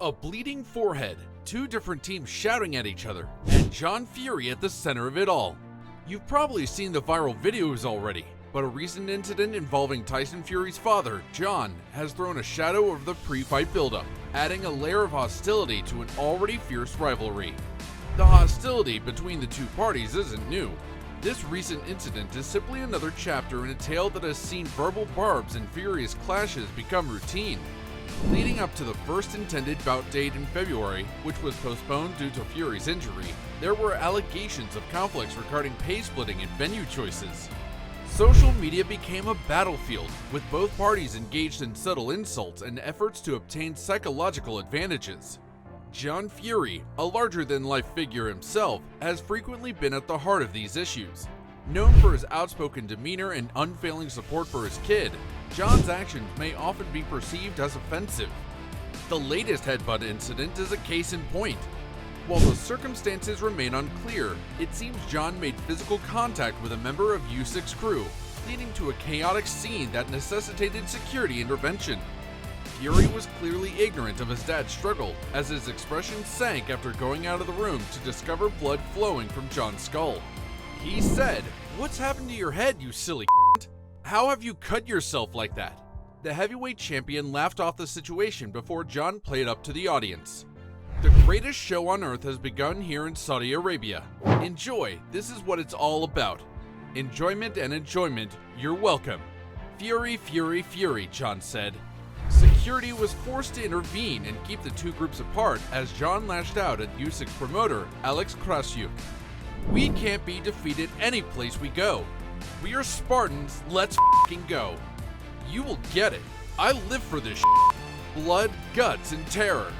A bleeding forehead, two different teams shouting at each other, and John Fury at the center of it all. You've probably seen the viral videos already, but a recent incident involving Tyson Fury's father, John, has thrown a shadow over the pre-fight buildup, adding a layer of hostility to an already fierce rivalry. The hostility between the two parties isn't new. This recent incident is simply another chapter in a tale that has seen verbal barbs and furious clashes become routine. Leading up to the first intended bout date in February, which was postponed due to Fury's injury, there were allegations of conflicts regarding pay splitting and venue choices. Social media became a battlefield, with both parties engaged in subtle insults and efforts to obtain psychological advantages. John Fury, a larger-than-life figure himself, has frequently been at the heart of these issues. Known for his outspoken demeanor and unfailing support for his kid, John's actions may often be perceived as offensive. The latest Headbutt incident is a case in point. While the circumstances remain unclear, it seems John made physical contact with a member of Usyk's crew, leading to a chaotic scene that necessitated security intervention. Fury was clearly ignorant of his dad's struggle, as his expression sank after going out of the room to discover blood flowing from John's skull. He said, "What's happened to your head, you silly c***? How have you cut yourself like that?" The heavyweight champion laughed off the situation before John played up to the audience. "The greatest show on earth has begun here in Saudi Arabia. Enjoy, this is what it's all about. Enjoyment and enjoyment, you're welcome." "Fury, Fury, Fury," John said. Security was forced to intervene and keep the two groups apart as John lashed out at Usyk's promoter, Alex Krasyuk. "We can't be defeated any place we go. We are Spartans, let's f***ing go. You will get it. I live for this shit. Blood, guts, and terror,"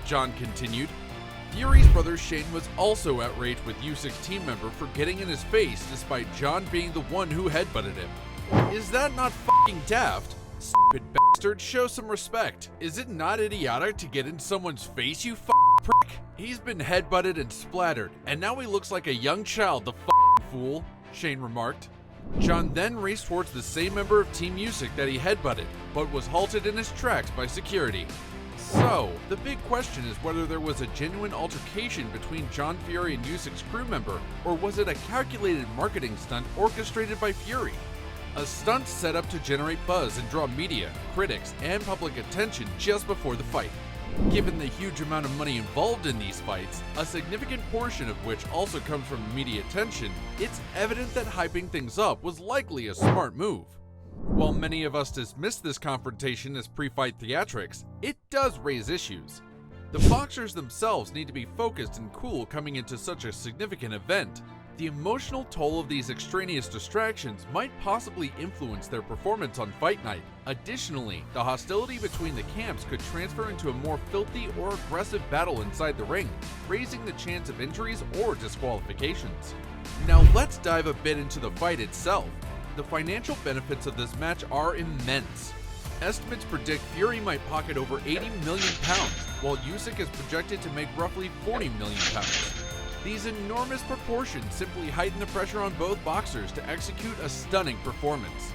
John continued. Fury's brother Shane was also outraged with Usyk's team member for getting in his face despite John being the one who headbutted him. "Is that not f***ing daft? Stupid bastard, show some respect. Is it not idiotic to get in someone's face, you f***ing prick? He's been headbutted and splattered, and now he looks like a young child, the f***ing fool," Shane remarked. John then raced towards the same member of Team Usyk that he headbutted, but was halted in his tracks by security. So, the big question is whether there was a genuine altercation between John Fury and Usyk's crew member, or was it a calculated marketing stunt orchestrated by Fury? A stunt set up to generate buzz and draw media, critics, and public attention just before the fight. Given the huge amount of money involved in these fights, a significant portion of which also comes from media attention, it's evident that hyping things up was likely a smart move. While many of us dismiss this confrontation as pre-fight theatrics, it does raise issues. The boxers themselves need to be focused and cool coming into such a significant event. The emotional toll of these extraneous distractions might possibly influence their performance on fight night. Additionally, the hostility between the camps could transfer into a more filthy or aggressive battle inside the ring, raising the chance of injuries or disqualifications. Now let's dive a bit into the fight itself. The financial benefits of this match are immense. Estimates predict Fury might pocket over 80 million pounds, while Usyk is projected to make roughly 40 million pounds. These enormous proportions simply heighten the pressure on both boxers to execute a stunning performance.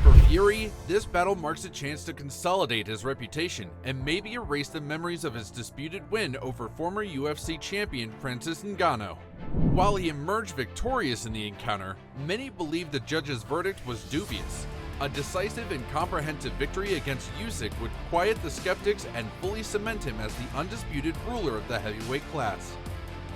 For Fury, this battle marks a chance to consolidate his reputation and maybe erase the memories of his disputed win over former UFC champion Francis Ngannou. While he emerged victorious in the encounter, many believe the judge's verdict was dubious. A decisive and comprehensive victory against Usyk would quiet the skeptics and fully cement him as the undisputed ruler of the heavyweight class.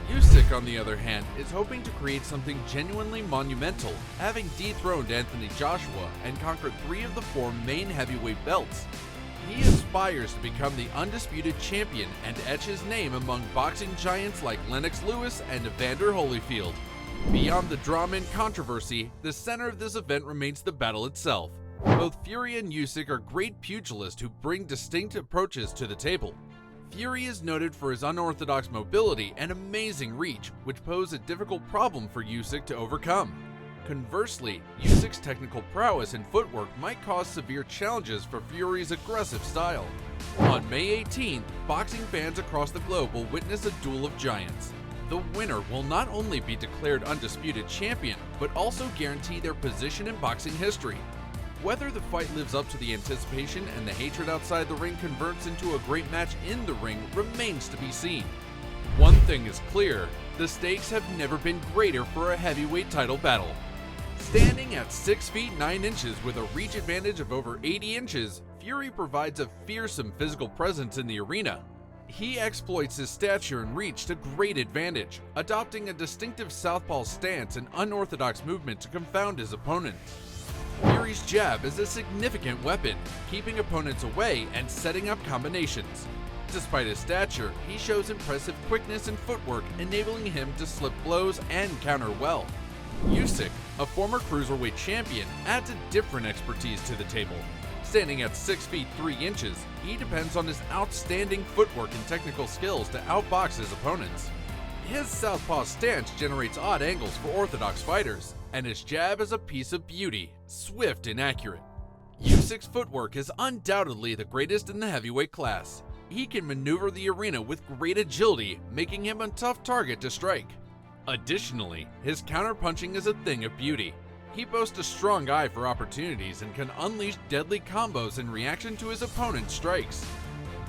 Usyk, on the other hand, is hoping to create something genuinely monumental, having dethroned Anthony Joshua and conquered 3 of the 4 main heavyweight belts. He aspires to become the undisputed champion and etch his name among boxing giants like Lennox Lewis and Evander Holyfield. Beyond the drama and controversy, the center of this event remains the battle itself. Both Fury and Usyk are great pugilists who bring distinct approaches to the table. Fury is noted for his unorthodox mobility and amazing reach, which pose a difficult problem for Usyk to overcome. Conversely, Usyk's technical prowess and footwork might cause severe challenges for Fury's aggressive style. On May 18th, boxing fans across the globe will witness a duel of giants. The winner will not only be declared undisputed champion, but also guarantee their position in boxing history. Whether the fight lives up to the anticipation and the hatred outside the ring converts into a great match in the ring remains to be seen. One thing is clear, the stakes have never been greater for a heavyweight title battle. Standing at 6 feet 9 inches with a reach advantage of over 80 inches, Fury provides a fearsome physical presence in the arena. He exploits his stature and reach to great advantage, adopting a distinctive southpaw stance and unorthodox movement to confound his opponent. Fury's jab is a significant weapon, keeping opponents away and setting up combinations. Despite his stature, he shows impressive quickness and footwork, enabling him to slip blows and counter well. Usyk, a former cruiserweight champion, adds a different expertise to the table. Standing at 6 feet 3 inches, he depends on his outstanding footwork and technical skills to outbox his opponents. His southpaw stance generates odd angles for orthodox fighters, and his jab is a piece of beauty, swift and accurate. Usyk's footwork is undoubtedly the greatest in the heavyweight class. He can maneuver the arena with great agility, making him a tough target to strike. Additionally, his counterpunching is a thing of beauty. He boasts a strong eye for opportunities and can unleash deadly combos in reaction to his opponent's strikes.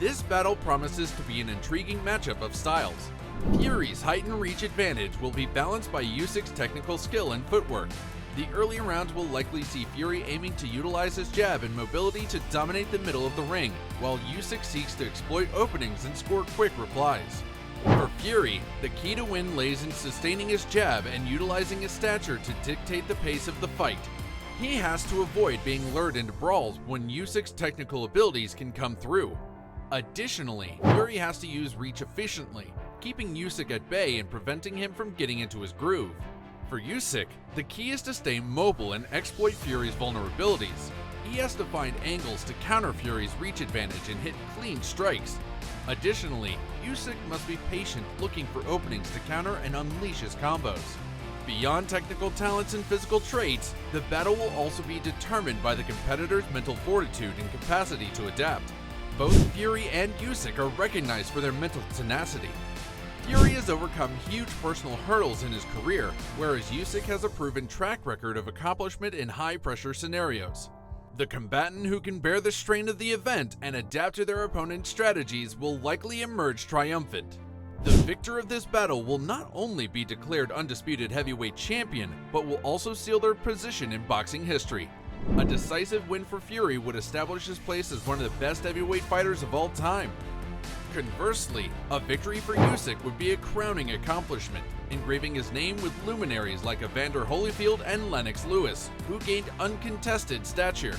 This battle promises to be an intriguing matchup of styles. Fury's heightened reach advantage will be balanced by Usyk's technical skill and footwork. The early rounds will likely see Fury aiming to utilize his jab and mobility to dominate the middle of the ring, while Usyk seeks to exploit openings and score quick replies. For Fury, the key to win lays in sustaining his jab and utilizing his stature to dictate the pace of the fight. He has to avoid being lured into brawls when Usyk's technical abilities can come through. Additionally, Fury has to use reach efficiently, keeping Usyk at bay and preventing him from getting into his groove. For Usyk, the key is to stay mobile and exploit Fury's vulnerabilities. He has to find angles to counter Fury's reach advantage and hit clean strikes. Additionally, Usyk must be patient, looking for openings to counter and unleash his combos. Beyond technical talents and physical traits, the battle will also be determined by the competitor's mental fortitude and capacity to adapt. Both Fury and Usyk are recognized for their mental tenacity. Fury has overcome huge personal hurdles in his career, whereas Usyk has a proven track record of accomplishment in high-pressure scenarios. The combatant who can bear the strain of the event and adapt to their opponent's strategies will likely emerge triumphant. The victor of this battle will not only be declared undisputed heavyweight champion, but will also seal their position in boxing history. A decisive win for Fury would establish his place as one of the best heavyweight fighters of all time. Conversely, a victory for Usyk would be a crowning accomplishment, engraving his name with luminaries like Evander Holyfield and Lennox Lewis, who gained uncontested stature.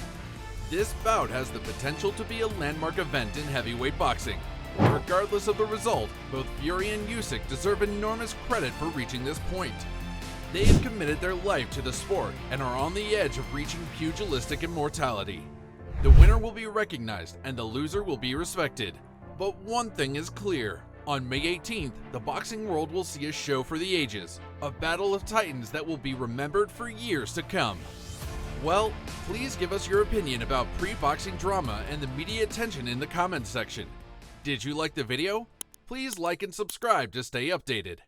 This bout has the potential to be a landmark event in heavyweight boxing. Regardless of the result, both Fury and Usyk deserve enormous credit for reaching this point. They have committed their life to the sport and are on the edge of reaching pugilistic immortality. The winner will be recognized and the loser will be respected. But one thing is clear. On May 18th, the boxing world will see a show for the ages, a battle of titans that will be remembered for years to come. Well, please give us your opinion about pre-boxing drama and the media attention in the comments section. Did you like the video? Please like and subscribe to stay updated.